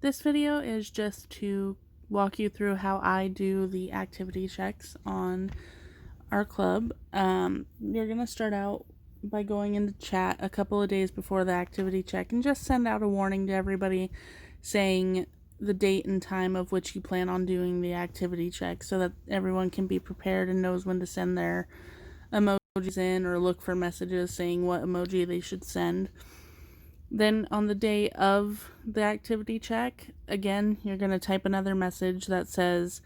This video is just to walk you through how I do the activity checks on our club. You're going to start out by going into chat a couple of days before the activity check and just send out a warning to everybody saying the date and time of which you plan on doing the activity check so that everyone can be prepared and knows when to send their emojis in or look for messages saying what emoji they should send. Then on the day of the activity check, again, you're going to type another message that says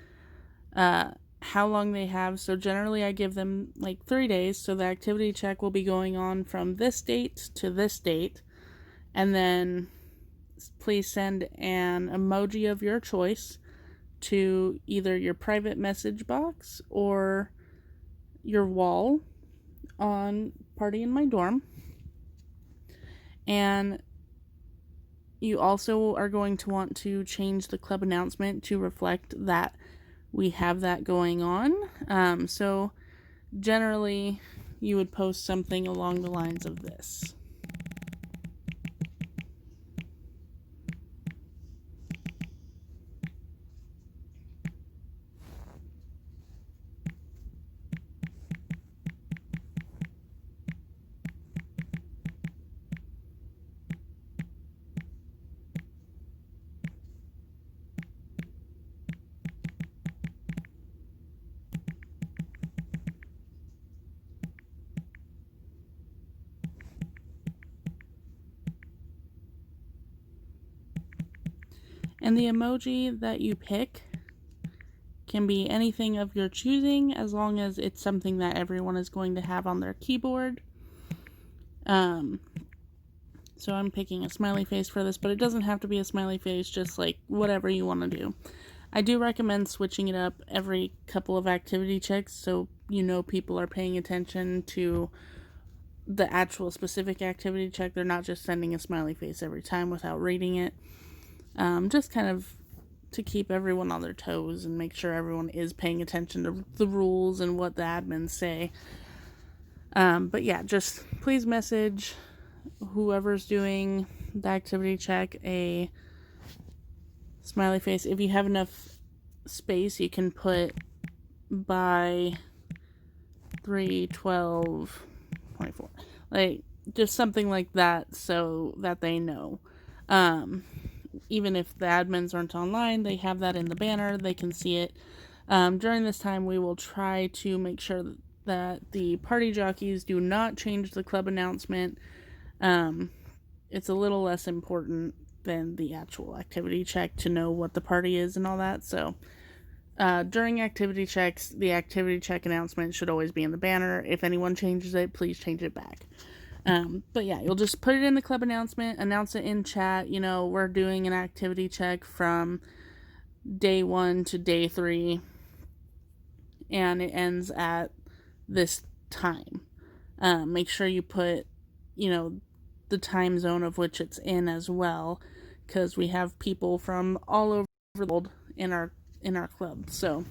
how long they have. So generally I give them like 3 days. So the activity check will be going on from this date to this date. And then please send an emoji of your choice to either your private message box or your wall on Party in My Dorm. And you also are going to want to change the club announcement to reflect that we have that going on. So generally you would post something along the lines of this. And the emoji that you pick can be anything of your choosing as long as it's something that everyone is going to have on their keyboard. So I'm picking a smiley face for this, but it doesn't have to be a smiley face, just like whatever you want to do. I do recommend switching it up every couple of activity checks so you know people are paying attention to the actual specific activity check. They're not just sending a smiley face every time without reading it. Just kind of to keep everyone on their toes and make sure everyone is paying attention to the rules and what the admins say. But yeah, just please message whoever's doing the activity check a smiley face. If you have enough space, you can put by 3/12/24, like just something like that so that they know. Even if the admins aren't online, they have that in the banner, they can see it. During this time, we will try to make sure that the party jockeys do not change the club announcement. It's a little less important than the actual activity check to know what the party is and all that. So during activity checks, the activity check announcement should always be in the banner. If anyone changes it, please change it back. But yeah, you'll just put it in the club announcement, announce it in chat, we're doing an activity check from day 1 to day 3, and it ends at this time. Make sure you put, the time zone of which it's in as well, because we have people from all over the world in our club. So,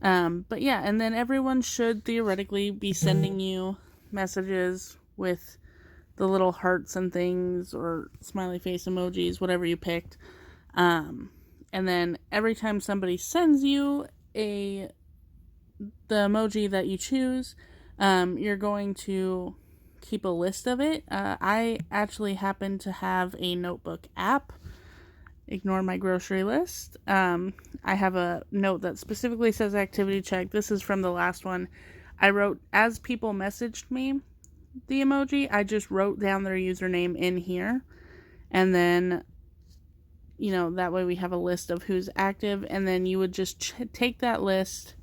but yeah, and then everyone should theoretically be sending you messages with the little hearts and things or smiley face emojis, whatever you picked. And then every time somebody sends you the emoji that you choose, you're going to keep a list of it. I actually happen to have a notebook app. Ignore my grocery list. I have a note that specifically says activity check. This is from the last one. I wrote, as people messaged me the emoji, I just wrote down their username in here. And then, that way we have a list of who's active. And then you would just take that list,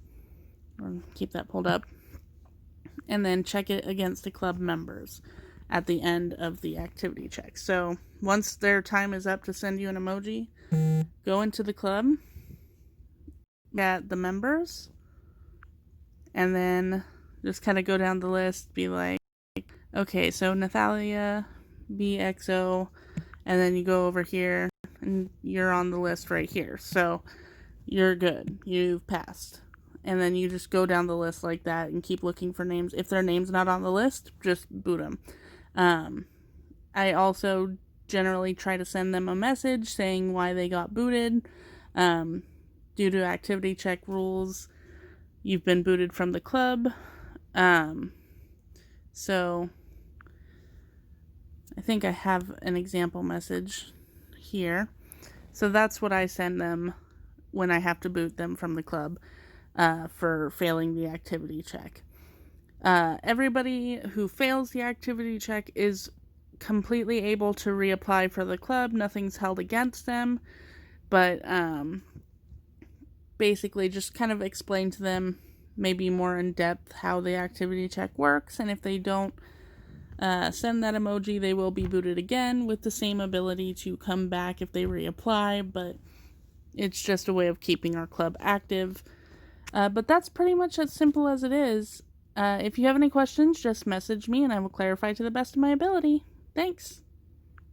or keep that pulled up, and then check it against the club members at the end of the activity check. So once their time is up to send you an emoji, go into the club, at the members, and then just kind of go down the list, be like, okay, so Nathalia, BXO, and then you go over here, and you're on the list right here. So you're good. You've passed. And then you just go down the list like that and keep looking for names. If their name's not on the list, just boot them. I also generally try to send them a message saying why they got booted. Due to activity check rules, you've been booted from the club. So I think I have an example message here. So that's what I send them when I have to boot them from the club for failing the activity check. Everybody who fails the activity check is completely able to reapply for the club. Nothing's held against them, but basically just kind of explain to them maybe more in depth how the activity check works, and if they don't send that emoji, they will be booted again with the same ability to come back if they reapply, but it's just a way of keeping our club active. But that's pretty much as simple as it is. If you have any questions, just message me and I will clarify to the best of my ability. Thanks!